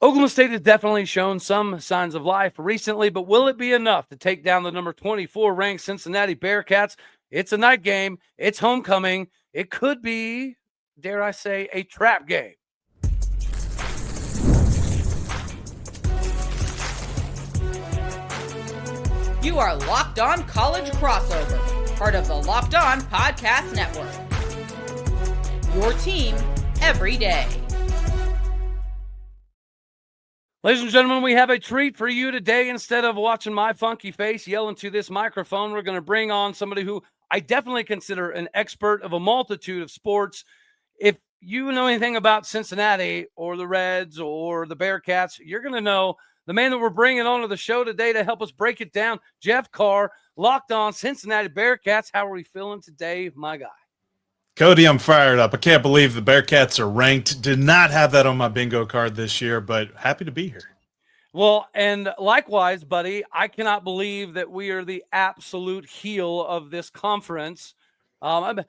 Oklahoma State has definitely shown some signs of life recently, but will it be enough to take down the number 24 ranked Cincinnati Bearcats? It's a night game. It's homecoming. It could be, dare I say, a trap game. You are Locked On College Crossover, part of the Locked On Podcast Network. Your team every day. Ladies and gentlemen, we have a treat for you today. Instead of watching my funky face yelling to this microphone, we're going to bring on somebody who I definitely consider an expert of a multitude of sports. If you know anything about Cincinnati or the Reds or the Bearcats, you're going to know the man that we're bringing onto the show today to help us break it down, Jeff Carr, Locked On Cincinnati Bearcats. How are we feeling today, my guy? Cody, I'm fired up. I can't believe the Bearcats are ranked. Did not have that on my bingo card this year, but happy to be here. Well, and likewise, buddy, I cannot believe that we are the absolute heel of this conference.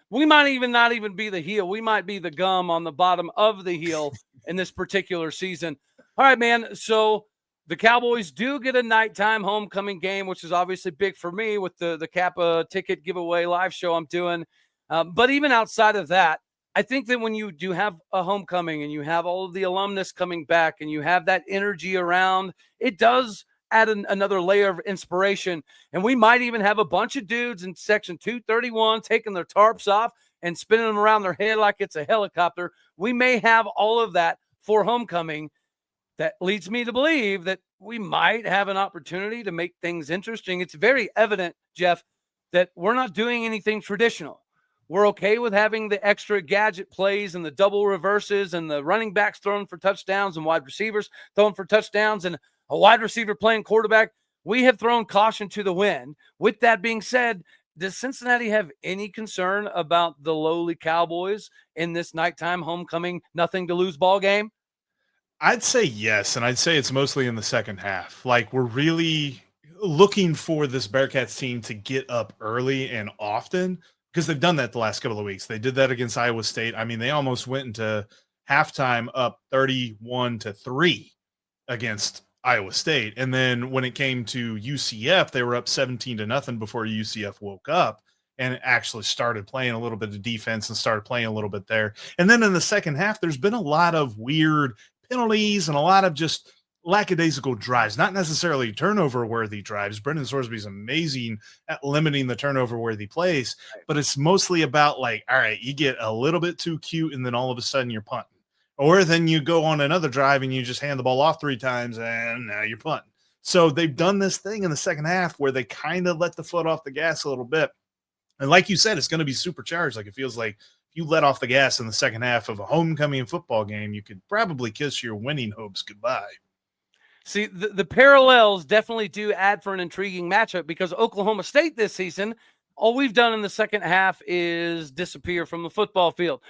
We might even not even be the heel. We might be the gum on the bottom of the heel in this particular season. All right, man. So the Cowboys do get a nighttime homecoming game, which is obviously big for me with the Kappa ticket giveaway live show I'm doing. But even outside of that, I think that when you do have a homecoming and you have all of the alumnus coming back and you have that energy around, it does add another layer of inspiration. And we might even have a bunch of dudes in Section 231 taking their tarps off and spinning them around their head like it's a helicopter. We may have all of that for homecoming. That leads me to believe that we might have an opportunity to make things interesting. It's very evident, Jeff, that we're not doing anything traditional. We're okay with having the extra gadget plays and the double reverses and the running backs throwing for touchdowns and wide receivers throwing for touchdowns and a wide receiver playing quarterback. We have thrown caution to the wind. With that being said, does Cincinnati have any concern about the lowly Cowboys in this nighttime homecoming, nothing to lose ball game? I'd say yes, and I'd say it's mostly in the second half. Like, we're really looking for this Bearcats team to get up early and often, because they've done that the last couple of weeks. They did that against Iowa State. I mean, they almost went into halftime up 31-3 against Iowa State. And then when it came to UCF, they were up 17-0 before UCF woke up and actually started playing a little bit of defense and started playing a little bit there. And then in the second half, there's been a lot of weird penalties and a lot of just lackadaisical drives, not necessarily turnover-worthy drives. Brendan Sorsby's amazing at limiting the turnover-worthy plays, but it's mostly about, like, all right, you get a little bit too cute, and then all of a sudden you're punting. Or then you go on another drive and you just hand the ball off 3 times, and now you're punting. So they've done this thing in the second half where they kind of let the foot off the gas a little bit. And like you said, it's going to be supercharged. Like, it feels like if you let off the gas in the second half of a homecoming football game, you could probably kiss your winning hopes goodbye. See, the parallels definitely do add for an intriguing matchup because Oklahoma State this season, all we've done in the second half is disappear from the football field.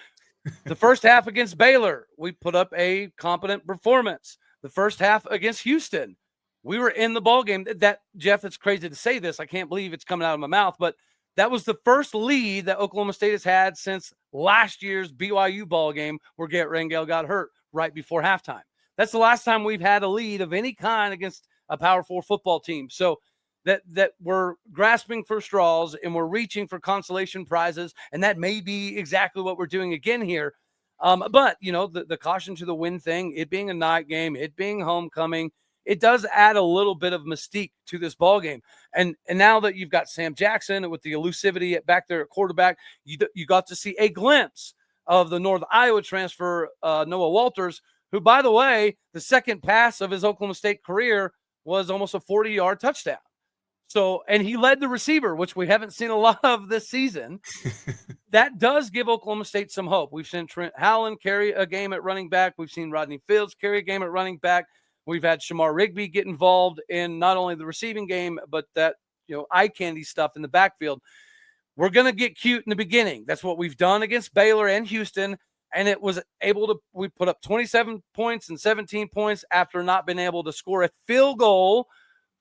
The first half against Baylor, we put up a competent performance. The first half against Houston, we were in the ballgame. That, Jeff, it's crazy to say this. I can't believe it's coming out of my mouth, but that was the first lead that Oklahoma State has had since last year's BYU ballgame where Garrett Rangel got hurt right before halftime. That's the last time we've had a lead of any kind against a Power 4 football team. So that we're grasping for straws and we're reaching for consolation prizes, and that may be exactly what we're doing again here. But, you know, the caution to the wind thing, it being a night game, it being homecoming, it does add a little bit of mystique to this ball game. And now that you've got Sam Jackson with the elusivity back there at quarterback, you got to see a glimpse of the North Iowa transfer, Noah Walters, who, by the way, the second pass of his Oklahoma State career was almost a 40-yard touchdown. So, and he led the receiver, which we haven't seen a lot of this season. That does give Oklahoma State some hope. We've seen Trent Howland carry a game at running back. We've seen Rodney Fields carry a game at running back. We've had Shamar Rigby get involved in not only the receiving game, but that, you know, eye candy stuff in the backfield. We're going to get cute in the beginning. That's what we've done against Baylor and Houston. And it was able to, we put up 27 points and 17 points after not being able to score a field goal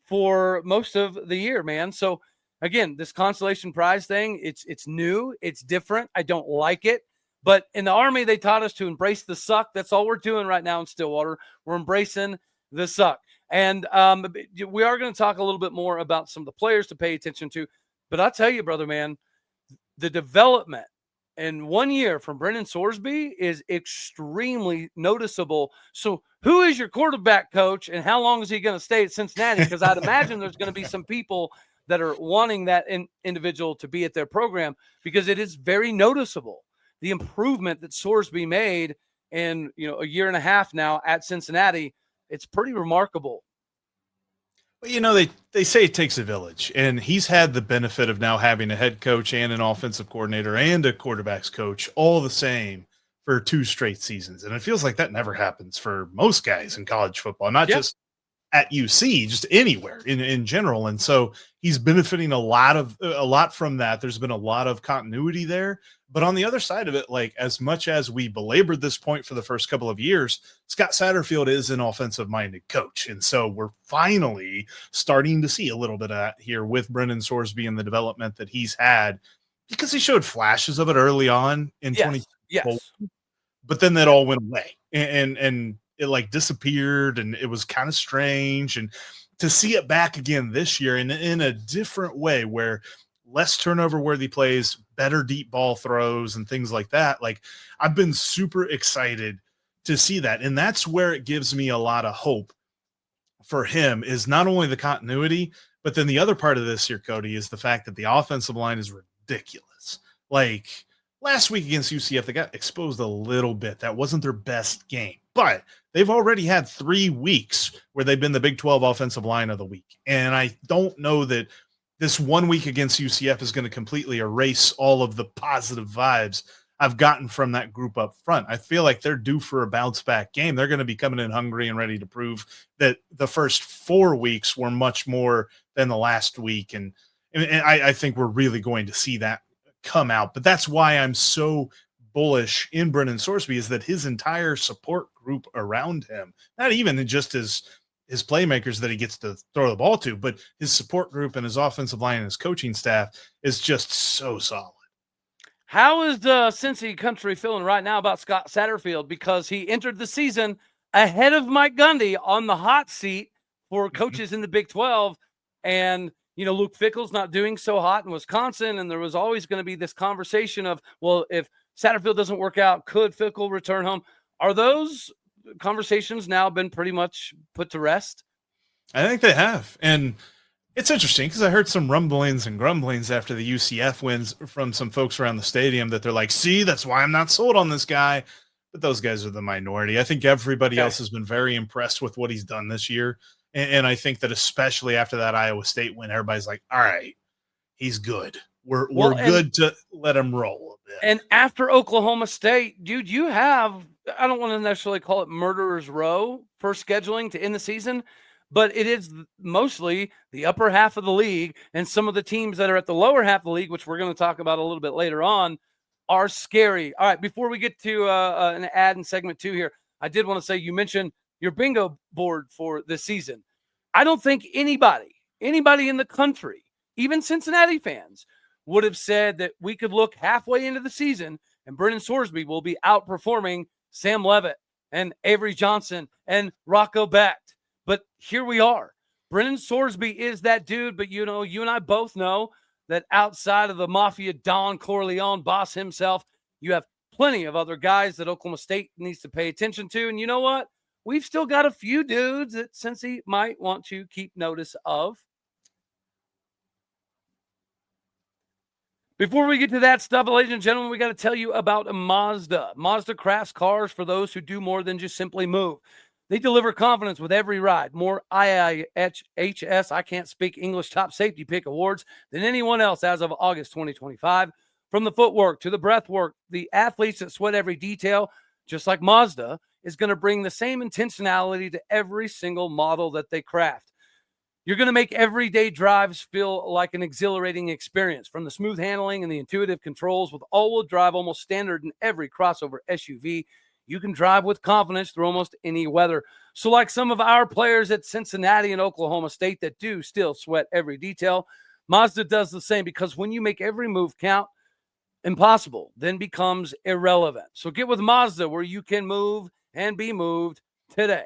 for most of the year, man. So again, this consolation prize thing, it's new, it's different. I don't like it, But in the Army, they taught us to embrace the suck. That's all we're doing right now in Stillwater. We're embracing the suck. And we are going to talk a little bit more about some of the players to pay attention to. But I'll tell you, brother, man, the development in 1 year from Brennan Sorsby is extremely noticeable. So who is your quarterback coach, and how long is he going to stay at Cincinnati? Because I'd imagine there's going to be some people that are wanting that individual to be at their program, because it is very noticeable, the improvement that Sorsby made in a year and a half now at Cincinnati. It's pretty remarkable. Well, they say it takes a village, and he's had the benefit of now having a head coach and an offensic coordinator and a quarterback's coach all the same for 2 straight seasons. And it feels like that never happens for most guys in college football, not just at UC, just anywhere in general. And so he's benefiting a lot from that. There's been a lot of continuity there. But on the other side of it, like, as much as we belabored this point for the first couple of years, Scott Satterfield is an offensive-minded coach. And so we're finally starting to see a little bit of that here with Brennan Sorsby and the development that he's had, because he showed flashes of it early on in 2020. Yes. But then that all went away and it like disappeared, and it was kind of strange. And to see it back again this year in a different way, where less turnover worthy plays, better deep ball throws and things like that. Like, I've been super excited to see that. And that's where it gives me a lot of hope for him, is not only the continuity, but then the other part of this here, Cody, is the fact that the offensive line is ridiculous. Like, last week against UCF, they got exposed a little bit. That wasn't their best game, but they've already had 3 weeks where they've been the Big 12 offensive line of the week. And I don't know that this 1 week against UCF is going to completely erase all of the positive vibes I've gotten from that group up front. I feel like they're due for a bounce back game. They're going to be coming in hungry and ready to prove that the first 4 weeks were much more than the last week. And I think we're really going to see that come out. But that's why I'm so bullish in Brennan Sorsby, is that his entire support group around him, not even just his playmakers that he gets to throw the ball to, but his support group and his offensive line and his coaching staff is just so solid. How is the Cincy country feeling right now about Scott Satterfield? Because he entered the season ahead of Mike Gundy on the hot seat for coaches in the Big 12. And, Luke Fickell's not doing so hot in Wisconsin. And there was always going to be this conversation of, well, if Satterfield doesn't work out, could Fickell return home? Are those conversations now been pretty much put to rest? I think they have. And it's interesting because I heard some rumblings and grumblings after the UCF wins from some folks around the stadium that they're like, see, that's why I'm not sold on this guy. But those guys are the minority. I think everybody else has been very impressed with what he's done this year. And I think that especially after that Iowa State win, everybody's like, all right, he's good. We're good to let him roll a bit. And after Oklahoma State, dude, you have, I don't want to necessarily call it murderer's row for scheduling to end the season, but it is mostly the upper half of the league, and some of the teams that are at the lower half of the league, which we're going to talk about a little bit later on, are scary. All right, before we get to an ad in segment 2 here, I did want to say, you mentioned your bingo board for this season. I don't think anybody in the country, even Cincinnati fans, would have said that we could look halfway into the season and Brennan Sorsby will be outperforming Sam Levitt and Avery Johnson and Rocco Becht. But here we are. Brennan Sorsby is that dude, but you and I both know that outside of the Mafia Don Corleone boss himself, you have plenty of other guys that Oklahoma State needs to pay attention to. And you know what? We've still got a few dudes that Cincy might want to keep notice of. Before we get to that stuff, ladies and gentlemen, we got to tell you about Mazda. Mazda crafts cars for those who do more than just simply move. They deliver confidence with every ride. More IIHS, I can't speak English, top safety pick awards than anyone else as of August 2025. From the footwork to the breath work, the athletes that sweat every detail, just like Mazda, is going to bring the same intentionality to every single model that they craft. You're going to make everyday drives feel like an exhilarating experience. From the smooth handling and the intuitive controls with all-wheel drive almost standard in every crossover SUV, you can drive with confidence through almost any weather. So like some of our players at Cincinnati and Oklahoma State that do still sweat every detail, Mazda does the same, because when you make every move count, impossible then becomes irrelevant. So get with Mazda, where you can move and be moved today.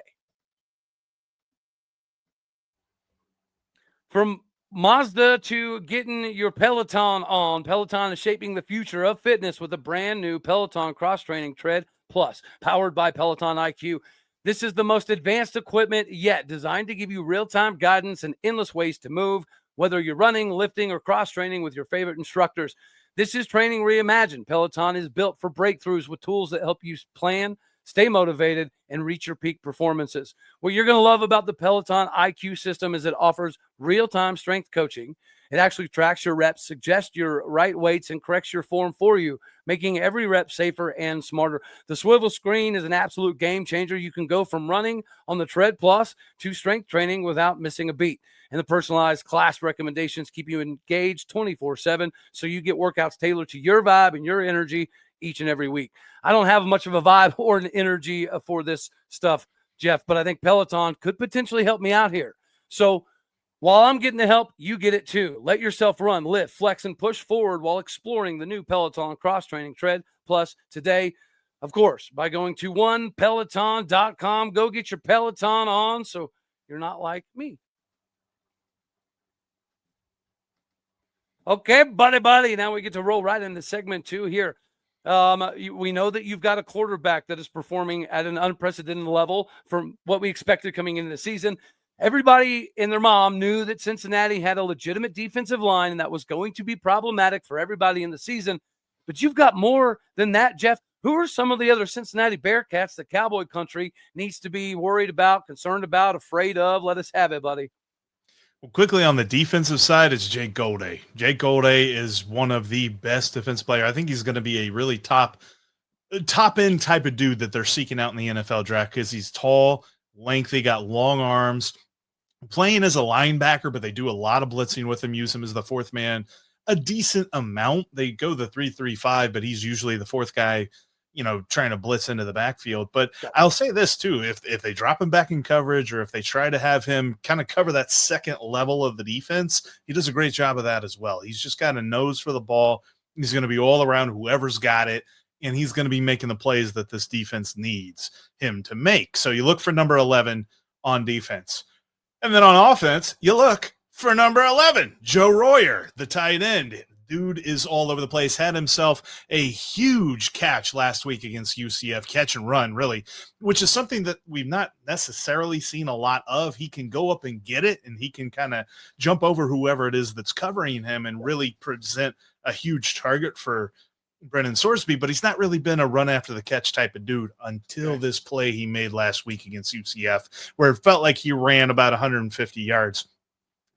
From Mazda to getting your Peloton on, Peloton is shaping the future of fitness with a brand new Peloton cross-training tread plus, powered by Peloton IQ. This is the most advanced equipment yet, designed to give you real-time guidance and endless ways to move, whether you're running, lifting, or cross-training with your favorite instructors. This is training reimagined. Peloton is built for breakthroughs with tools that help you plan, stay motivated, and reach your peak performances. What you're going to love about the Peloton IQ system is it offers real-time strength coaching. It actually tracks your reps, suggests your right weights, and corrects your form for you, making every rep safer and smarter. The swivel screen is an absolute game changer. You can go from running on the Tread Plus to strength training without missing a beat. And the personalized class recommendations keep you engaged 24/7, so you get workouts tailored to your vibe and your energy each and every week. I don't have much of a vibe or an energy for this stuff, Jeff, but I think Peloton could potentially help me out here. So while I'm getting the help, you get it too. Let yourself run, lift, flex, and push forward while exploring the new Peloton cross-training tread plus today, of course, by going to onepeloton.com. Go get your Peloton on so you're not like me. Okay, buddy. Now we get to roll right into segment 2 here. We know that you've got a quarterback that is performing at an unprecedented level from what we expected coming into the season. Everybody and their mom knew that Cincinnati had a legitimate defensive line, and that was going to be problematic for everybody in the season. But you've got more than that, Jeff. Who are some of the other Cincinnati Bearcats that Cowboy country needs to be worried about, concerned about, afraid of? Let us have it, buddy. Well, quickly on the defensive side, it's Jake Golday. Jake Golday is one of the best defense players. I think he's going to be a really top end type of dude that they're seeking out in the NFL draft because he's tall, lengthy, got long arms, playing as a linebacker, but they do a lot of blitzing with him, use him as the fourth man a decent amount. They go the 3-3-5, but he's usually the fourth guy, trying to blitz into the backfield. But I'll say this too, if they drop him back in coverage or if they try to have him kind of cover that second level of the defense, he does a great job of that as well. He's just got a nose for the ball. He's going to be all around whoever's got it, and he's going to be making the plays that this defense needs him to make. So you look for number 11 on defense. And then on offense, you look for number 11, Joe Royer, the tight end. Dude is all over the place, had himself a huge catch last week against UCF, catch and run, really, which is something that we've not necessarily seen a lot of. He can go up and get it, and he can kind of jump over whoever it is that's covering him and really present a huge target for Brennan Sorsby, but he's not really been a run after the catch type of dude until this play he made last week against UCF, where it felt like he ran about 150 yards.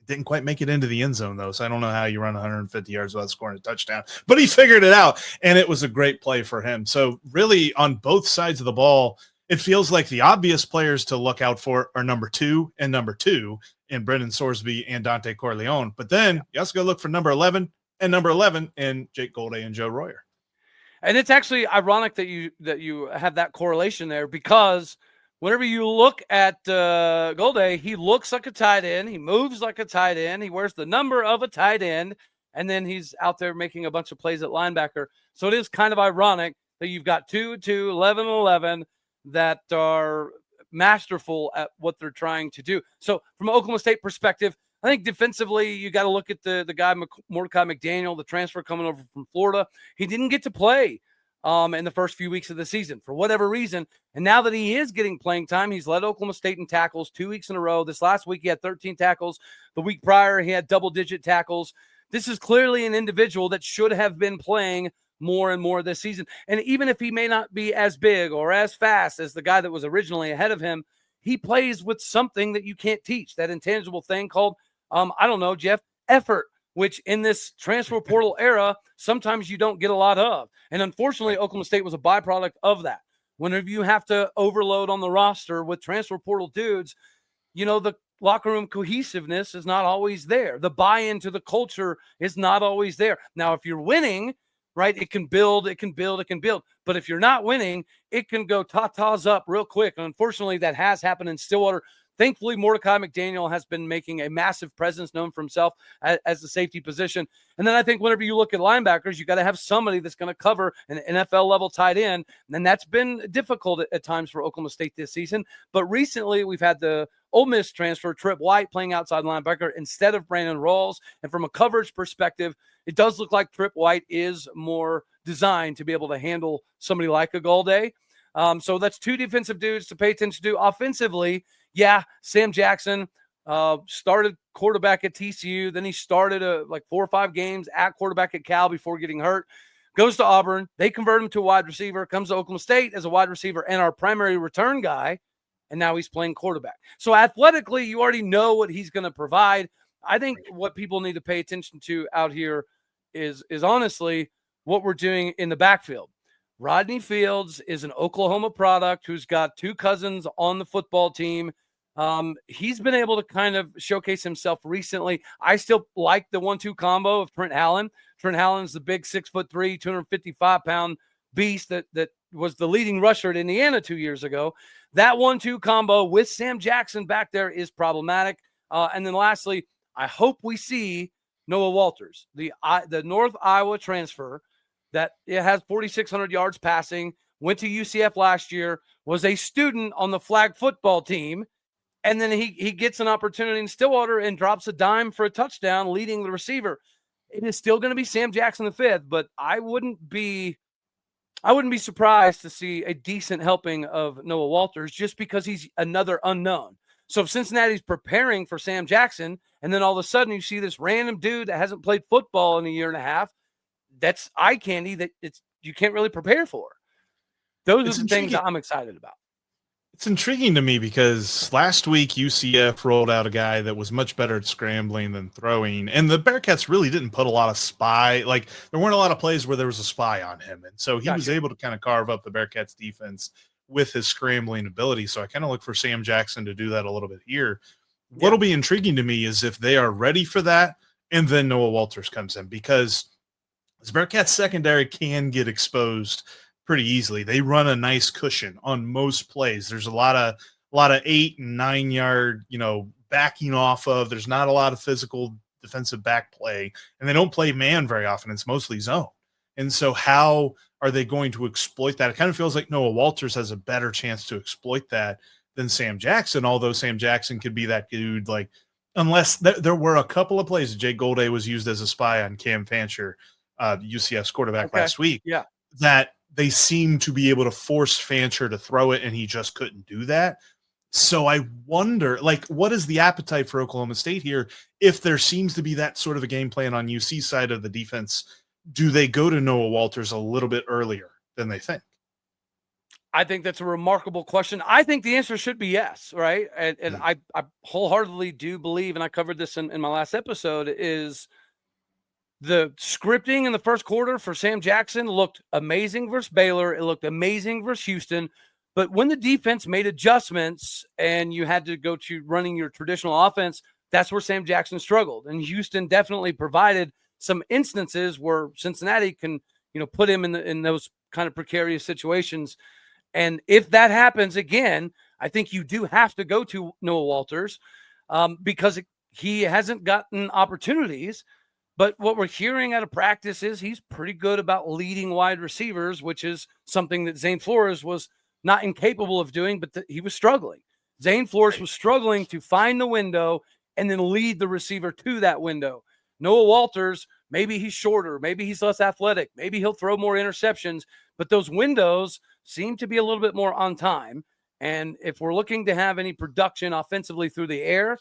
Didn't quite make it into the end zone, though, so I don't know how you run 150 yards without scoring a touchdown. But he figured it out, and it was a great play for him. So really, on both sides of the ball, it feels like the obvious players to look out for are number 2 and number 2 in Brennan Sorsby and Dante Corleone. But then you also got to look for number 11 and number 11 in Jake Golday and Joe Royer. And it's actually ironic that you have that correlation there, because whenever you look at Golday, he looks like a tight end. He moves like a tight end. He wears the number of a tight end, and then he's out there making a bunch of plays at linebacker. So it is kind of ironic that you've got 2-2, 11-11 that are masterful at what they're trying to do. So from an Oklahoma State perspective, I think defensively, you got to look at the guy, Mordecai McDaniel, the transfer coming over from Florida. He didn't get to play in the first few weeks of the season for whatever reason. And now that he is getting playing time, he's led Oklahoma State in tackles 2 weeks in a row. This last week, he had 13 tackles. The week prior, he had double-digit tackles. This is clearly an individual that should have been playing more and more this season. And even if he may not be as big or as fast as the guy that was originally ahead of him, he plays with something that you can't teach, that intangible thing called, I don't know, Jeff, effort, which in this transfer portal era, sometimes you don't get a lot of. And unfortunately, Oklahoma State was a byproduct of that. Whenever you have to overload on the roster with transfer portal dudes, the locker room cohesiveness is not always there. The buy-in to the culture is not always there. Now, if you're winning, right, it can build. But if you're not winning, it can go ta-tas up real quick. And unfortunately, that has happened in Stillwater. Thankfully, Mordecai McDaniel has been making a massive presence known for himself as the safety position. And then I think whenever you look at linebackers, you got to have somebody that's going to cover an NFL level tight end. And that's been difficult at times for Oklahoma State this season. But recently we've had the Ole Miss transfer, Trip White, playing outside linebacker instead of Brandon Rawls. And from a coverage perspective, it does look like Trip White is more designed to be able to handle somebody like a Golday. So that's two defensive dudes to pay attention to. Offensively, yeah, Sam Jackson started quarterback at TCU. Then he started like 4 or 5 games at quarterback at Cal before getting hurt. Goes to Auburn. They convert him to a wide receiver. Comes to Oklahoma State as a wide receiver and our primary return guy. And now he's playing quarterback. So athletically, you already know what he's going to provide. I think what people need to pay attention to out here is honestly what we're doing in the backfield. Rodney Fields is an Oklahoma product who's got 2 cousins on the football team. He's been able to kind of showcase himself recently. I still like the 1-2 combo of Trent Allen. Trent Allen's the big 6'3", 255-pound beast that was the leading rusher at Indiana 2 years ago. That 1-2 combo with Sam Jackson back there is problematic. And then lastly, I hope we see Noah Walters, the North Iowa transfer that it has 4,600 yards passing, went to UCF last year, was a student on the flag football team, and then he gets an opportunity in Stillwater and drops a dime for a touchdown, leading the receiver. It is still going to be Sam Jackson the fifth, but I wouldn't be surprised to see a decent helping of Noah Walters just because he's another unknown. So if Cincinnati's preparing for Sam Jackson, and then all of a sudden you see this random dude that hasn't played football in a year and a half, that's eye candy that you can't really prepare for. Those are the things that I'm excited about. It's intriguing to me because last week UCF rolled out a guy that was much better at scrambling than throwing, and the Bearcats really didn't put a lot of spy. Like there weren't a lot of plays where there was a spy on him, and so he was able to kind of carve up the Bearcats defense with his scrambling ability. So I kind of look for Sam Jackson to do that a little bit here. What'll be intriguing to me is if they are ready for that, and then Noah Walters comes in, because this Bearcats secondary can get exposed pretty easily. They run a nice cushion on most plays. There's a lot of 8 and 9 yard, backing off of. There's not a lot of physical defensive back play, and they don't play man very often. It's mostly zone. And so how are they going to exploit that? It kind of feels like Noah Walters has a better chance to exploit that than Sam Jackson, although Sam Jackson could be that dude, like, unless there were a couple of plays that Jake Golday was used as a spy on Cam Fancher, UCF's quarterback last week, that they seem to be able to force Fancher to throw it, and he just couldn't do that. So I wonder, like, what is the appetite for Oklahoma State here? If there seems to be that sort of a game plan on UC side of the defense, do they go to Noah Walters a little bit earlier than they think? I think that's a remarkable question. I think the answer should be yes, right? And I wholeheartedly do believe, and I covered this in my last episode, is the scripting in the first quarter for Sam Jackson looked amazing versus Baylor. It looked amazing versus Houston. But when the defense made adjustments and you had to go to running your traditional offense, that's where Sam Jackson struggled. And Houston definitely provided some instances where Cincinnati can, put him in those kind of precarious situations. And if that happens again, I think you do have to go to Noah Walters because he hasn't gotten opportunities. But what we're hearing out of practice is he's pretty good about leading wide receivers, which is something that Zane Flores was not incapable of doing, but he was struggling. Zane Flores was struggling to find the window and then lead the receiver to that window. Noah Walters, maybe he's shorter, maybe he's less athletic, maybe he'll throw more interceptions, but those windows seem to be a little bit more on time. And if we're looking to have any production offensively through the air,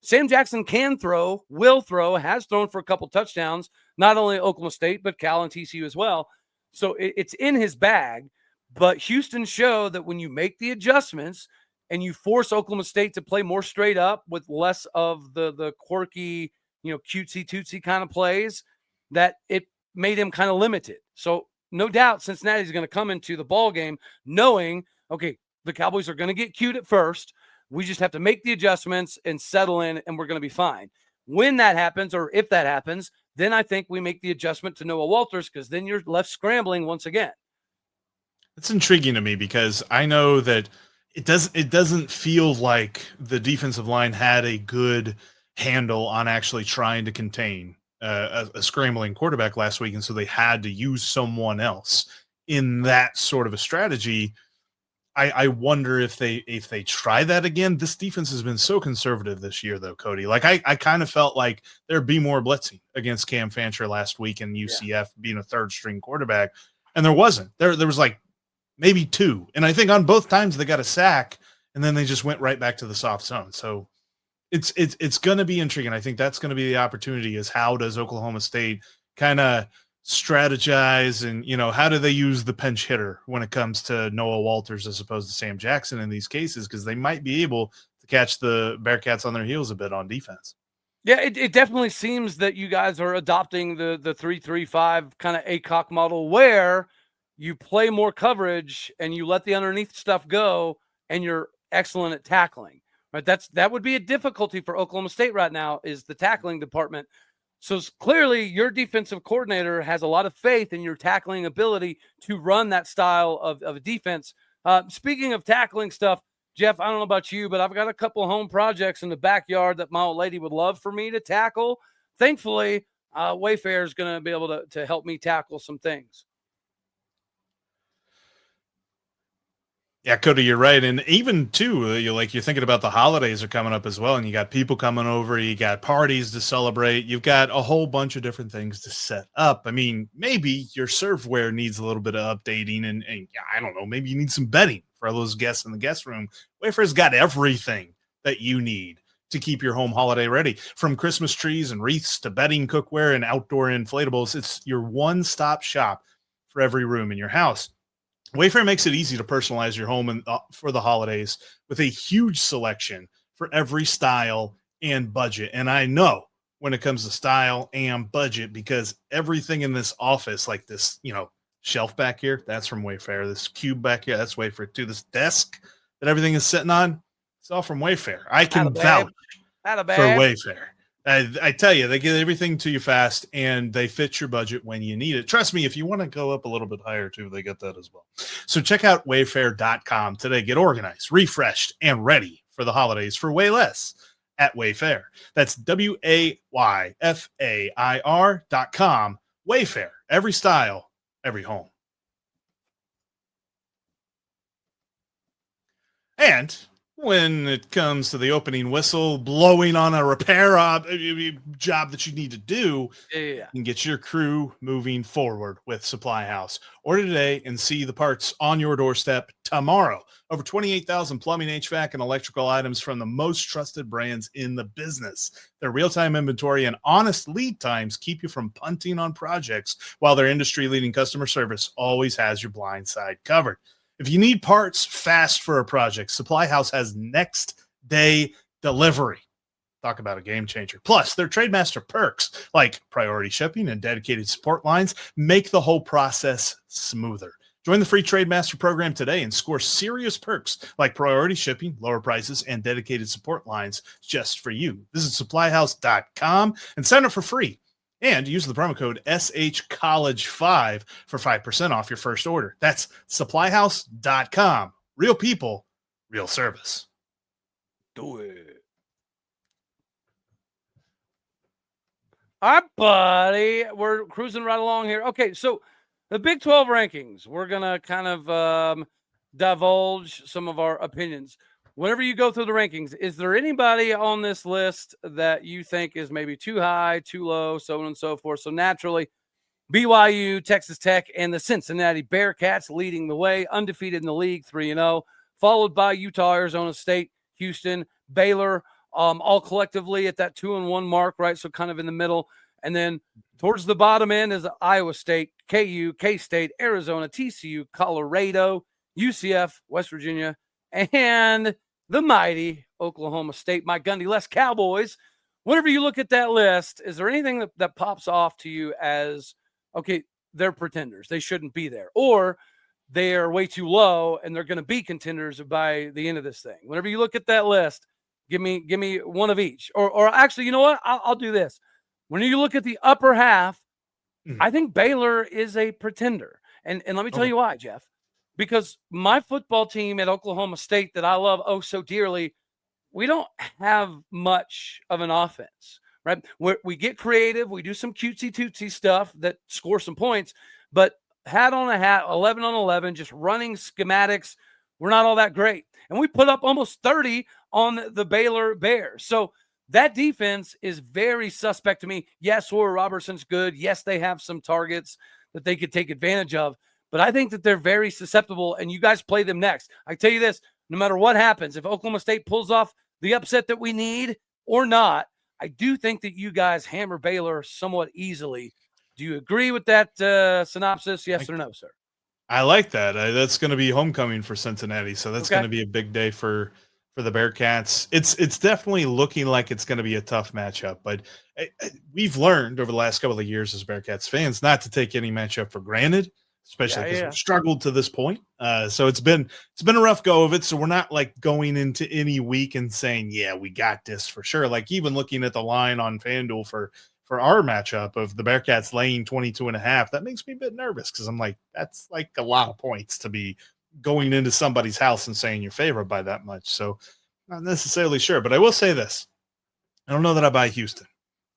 Sam Jackson can throw, will throw, has thrown for a couple touchdowns, not only Oklahoma State, but Cal and TCU as well. So it's in his bag. But Houston showed that when you make the adjustments and you force Oklahoma State to play more straight up with less of the quirky, cutesy-tootsy kind of plays, that it made him kind of limited. So no doubt Cincinnati's going to come into the ball game knowing, okay, the Cowboys are going to get cute at first. We just have to make the adjustments and settle in, and we're going to be fine. When that happens, or if that happens, then I think we make the adjustment to Noah Walters, because then you're left scrambling once again. It's intriguing to me because I know that it doesn't feel like the defensive line had a good handle on actually trying to contain a scrambling quarterback last week, and so they had to use someone else in that sort of a strategy. I wonder if they try that again. This defense has been so conservative this year, though, Cody. Like I kind of felt like there'd be more blitzing against Cam Fancher last week in UCF being a third string quarterback, and there wasn't. There was like maybe 2, and I think on both times they got a sack, and then they just went right back to the soft zone. So it's going to be intriguing. I think that's going to be the opportunity, is how does Oklahoma State kind of strategize, and how do they use the pinch hitter when it comes to Noah Walters as opposed to Sam Jackson in these cases, because they might be able to catch the Bearcats on their heels a bit on defense. Yeah, it definitely seems that you guys are adopting the 3-3-5 kind of ACOC model, where you play more coverage and you let the underneath stuff go, and you're excellent at tackling. Right? That would be a difficulty for Oklahoma State right now, is the tackling department. So clearly your defensive coordinator has a lot of faith in your tackling ability to run that style of a defense. Speaking of tackling stuff, Jeff, I don't know about you, but I've got a couple of home projects in the backyard that my old lady would love for me to tackle. Thankfully, Wayfair is going to be able to help me tackle some things. Yeah, Cody, you're right. And even too, you're thinking about the holidays are coming up as well, and you got people coming over, you got parties to celebrate, you've got a whole bunch of different things to set up. I mean, maybe your serveware needs a little bit of updating, and I don't know, maybe you need some bedding for those guests in the guest room. Wayfair's got everything that you need to keep your home holiday ready. From Christmas trees and wreaths to bedding, cookware, and outdoor inflatables, it's your one-stop shop for every room in your house. Wayfair makes it easy to personalize your home for the holidays with a huge selection for every style and budget. And I know when it comes to style and budget, because everything in this office, like this, shelf back here, that's from Wayfair. This cube back here, that's Wayfair too. This desk that everything is sitting on, it's all from Wayfair. I can vouch for Wayfair. I tell you, they get everything to you fast, and they fit your budget when you need it. Trust me, if you want to go up a little bit higher too, they get that as well. So check out wayfair.com today. Get organized, refreshed, and ready for the holidays for way less at Wayfair. That's WAYFAIR.com. Wayfair, every style, every home. And when it comes to the opening whistle, blowing on a repair job that you need to do, and get your crew moving forward with Supply House. Order today and see the parts on your doorstep tomorrow. Over 28,000 plumbing, HVAC, and electrical items from the most trusted brands in the business. Their real-time inventory and honest lead times keep you from punting on projects, while their industry-leading customer service always has your blind side covered. If you need parts fast for a project, Supply House has next day delivery. Talk about a game changer. Plus, their Trademaster perks like priority shipping and dedicated support lines make the whole process smoother. Join the free Trademaster program today and score serious perks like priority shipping, lower prices, and dedicated support lines just for you. Visit supplyhouse.com and sign up for free. And use the promo code SHCollege5 for 5% off your first order. That's supplyhouse.com. Real people, real service. Do it. All right, buddy. We're cruising right along here. Okay, so the Big 12 rankings, we're going to kind of divulge some of our opinions. Whenever you go through the rankings, is there anybody on this list that you think is maybe too high, too low, so on and so forth? So naturally, BYU, Texas Tech, and the Cincinnati Bearcats leading the way, undefeated in the league, 3-0, followed by Utah, Arizona State, Houston, Baylor, all collectively at that 2-1 mark, right? So kind of in the middle. And then towards the bottom end is Iowa State, KU, K-State, Arizona, TCU, Colorado, UCF, West Virginia, and the mighty Oklahoma State. My Gundy Les Cowboys. Whenever you look at that list, is there anything that pops off to you as, okay, they're pretenders, they shouldn't be there, or they are way too low and they're going to be contenders by the end of this thing? Whenever you look at that list, give me one of each. Or actually, you know what? I'll do this. When you look at the upper half, I think Baylor is a pretender. And let me tell you why, Jeff. because my football team at Oklahoma State that I love oh so dearly, we don't have much of an offense, right? We get creative. We do some cutesy-tootsy stuff that score some points, but hat on a hat, 11 on 11, just running schematics, we're not all that great. And we put up almost 30 on the Baylor Bears. So that defense is very suspect to me. Yes, Oral Robertson's good. Yes, they have some targets that they could take advantage of. But I think that they're very susceptible, and you guys play them next. I tell you this, no matter what happens, if Oklahoma State pulls off the upset that we need or not, I do think that you guys hammer Baylor somewhat easily. Do you agree with that synopsis? Yes or no, sir? I like that. That's going to be homecoming for Cincinnati, so that's going to be a big day for the Bearcats. It's definitely looking like it's going to be a tough matchup, but we've learned over the last couple of years as Bearcats fans not to take any matchup for granted, especially because we've struggled to this point. So it's been a rough go of it. So we're not like going into any week and saying, yeah, we got this for sure. Like even looking at the line on FanDuel for our matchup of the Bearcats laying 22.5, that makes me a bit nervous because I'm like, that's like a lot of points to be going into somebody's house and saying you're favored by that much. So not necessarily sure, but I will say this. I don't know that I buy Houston.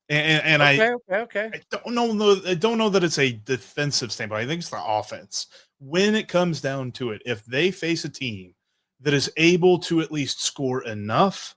And I don't know that it's a defensive standpoint. I think it's the offense. When it comes down to it, if they face a team that is able to at least score enough,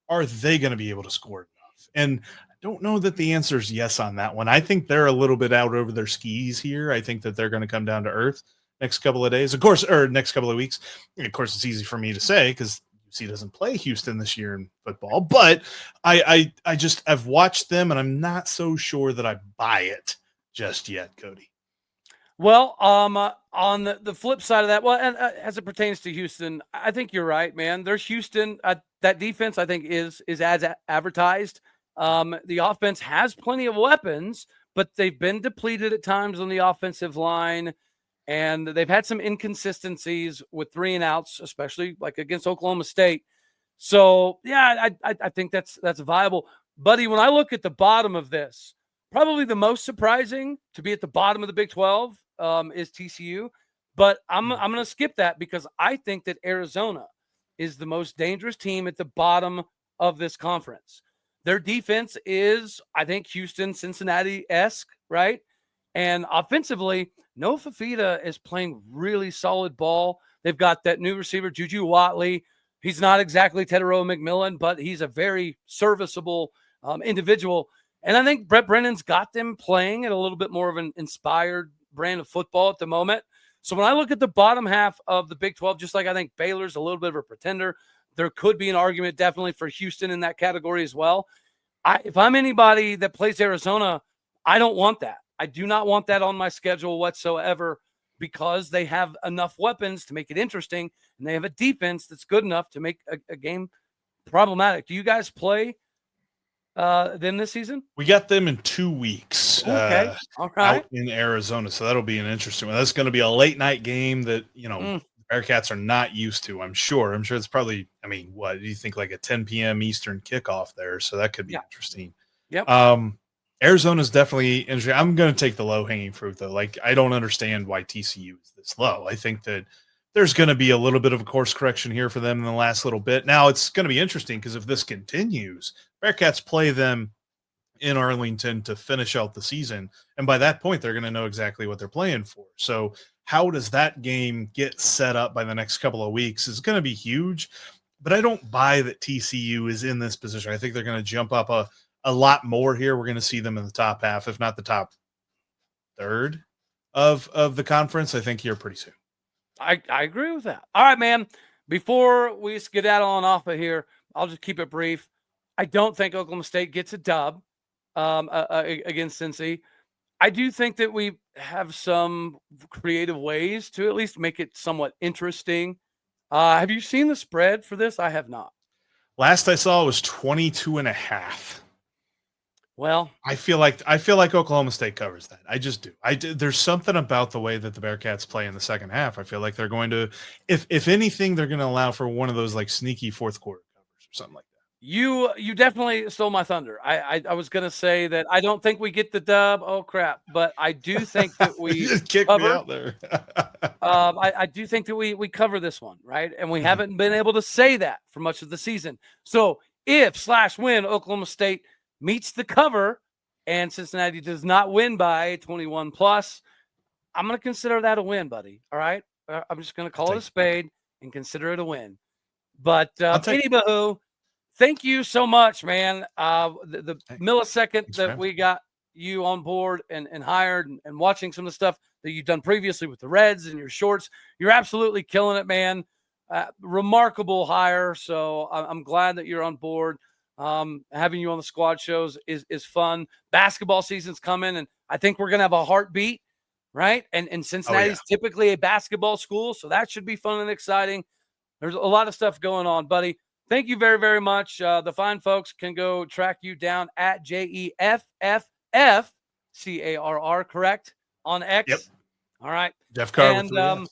are they going to be able to score enough? And I don't know that the answer is yes on that one. I think they're a little bit out over their skis here. I think that they're going to come down to earth next couple of days, of course, or next couple of weeks. And of course, it's easy for me to say because UC doesn't play Houston this year in football, but I've watched them and I'm not so sure that I buy it just yet, Cody. Well, on the flip side of that, well, and as it pertains to Houston, I think you're right, man. There's Houston. That defense, I think, is as advertised. The offense has plenty of weapons, but they've been depleted at times on the offensive line. And they've had some inconsistencies with 3 and outs, especially like against Oklahoma State. So, yeah, I think that's viable. Buddy, when I look at the bottom of this, probably the most surprising to be at the bottom of the Big 12 is TCU. But I'm going to skip that because I think that Arizona is the most dangerous team at the bottom of this conference. Their defense is, I think, Houston, Cincinnati-esque, right? And offensively, Noah Fafita is playing really solid ball. They've got that new receiver, Juju Watley. He's not exactly Tedero McMillan, but he's a very serviceable individual. And I think Brett Brennan's got them playing at a little bit more of an inspired brand of football at the moment. So when I look at the bottom half of the Big 12, just like I think Baylor's a little bit of a pretender, there could be an argument definitely for Houston in that category as well. If I'm anybody that plays Arizona, I don't want that. I do not want that on my schedule whatsoever because they have enough weapons to make it interesting, and they have a defense that's good enough to make a game problematic. Do you guys play them this season? We got them in 2 weeks. Okay. All right. Out in Arizona, so that'll be an interesting one. That's going to be a late night game that, Bearcats are not used to, I'm sure. I'm sure it's probably, what do you think, like a 10 p.m. Eastern kickoff there? So that could be interesting. Yep. Arizona's definitely interesting. I'm going to take the low-hanging fruit, though. Like, I don't understand why TCU is this low. I think that there's going to be a little bit of a course correction here for them in the last little bit. Now, it's going to be interesting because if this continues, Bearcats play them in Arlington to finish out the season. And by that point, they're going to know exactly what they're playing for. So how does that game get set up by the next couple of weeks is going to be huge. But I don't buy that TCU is in this position. I think they're going to jump up a lot more here. We're going to see them in the top half, if not the top third of the conference, I think, here pretty soon. I agree with that. All right, man. Before we skedaddle on off of here, I'll just keep it brief. I don't think Oklahoma State gets a dub against Cincy. I do think that we have some creative ways to at least make it somewhat interesting. Have you seen the spread for this? I have not. Last I saw it was 22.5. Well, I feel like Oklahoma State covers that. I just do. There's something about the way that the Bearcats play in the second half. I feel like they're going to, if anything, they're going to allow for one of those like sneaky fourth quarter covers or something like that. You definitely stole my thunder. I was going to say that I don't think we get the dub. Oh crap! But I do think that we You just kicked me out there. I do think that we cover this one, right? And we haven't been able to say that for much of the season. So if /win Oklahoma State meets the cover and Cincinnati does not win by 21 plus, I'm going to consider that a win, buddy. All right, I'm just going to call it a spade and consider it a win. But anywho, thank you so much, man. The millisecond that we got you on board and hired and watching some of the stuff that you've done previously with the Reds and your shorts, you're absolutely killing it, man. Remarkable hire. So I'm glad that you're on board. Having you on the squad shows is fun. Basketball season's coming, and I think we're going to have a heartbeat, right? And Cincinnati's typically a basketball school, so that should be fun and exciting. There's a lot of stuff going on, buddy. Thank you very, very much. The fine folks can go track you down at JEFFFCARR, correct? On X. Yep. All right. Jeff Carr. And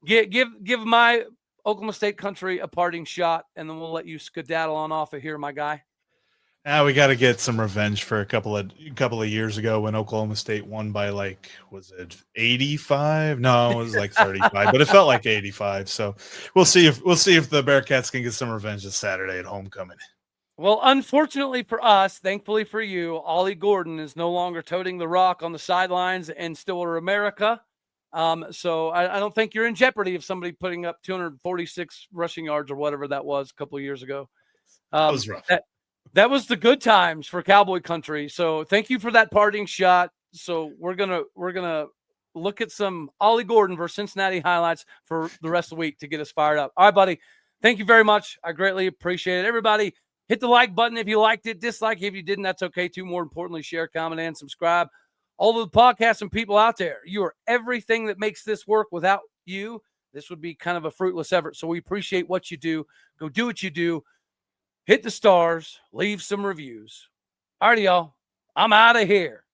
give my Oklahoma State country a parting shot, and then we'll let you skedaddle on off of here, my guy. We got to get some revenge for a couple of years ago when Oklahoma State won by was it 85? No, it was 35, but it felt like 85. So we'll see if the Bearcats can get some revenge this Saturday at homecoming. Well, unfortunately for us, thankfully for you, Ollie Gordon is no longer toting the rock on the sidelines in Stillwater, America. So I don't think you're in jeopardy of somebody putting up 246 rushing yards or whatever that was a couple of years ago. That was rough. That was the good times for Cowboy country. So thank you for that parting shot. So we're gonna look at some Ollie Gordon versus Cincinnati highlights for the rest of the week to get us fired up. All right, buddy. Thank you very much. I greatly appreciate it. Everybody, hit the like button if you liked it. Dislike if you didn't. That's okay too. More importantly, share, comment, and subscribe. All of the podcasts and people out there, you are everything that makes this work. Without you, this would be kind of a fruitless effort. So we appreciate what you do. Go do what you do. Hit the stars, leave some reviews. All right, y'all. I'm out of here.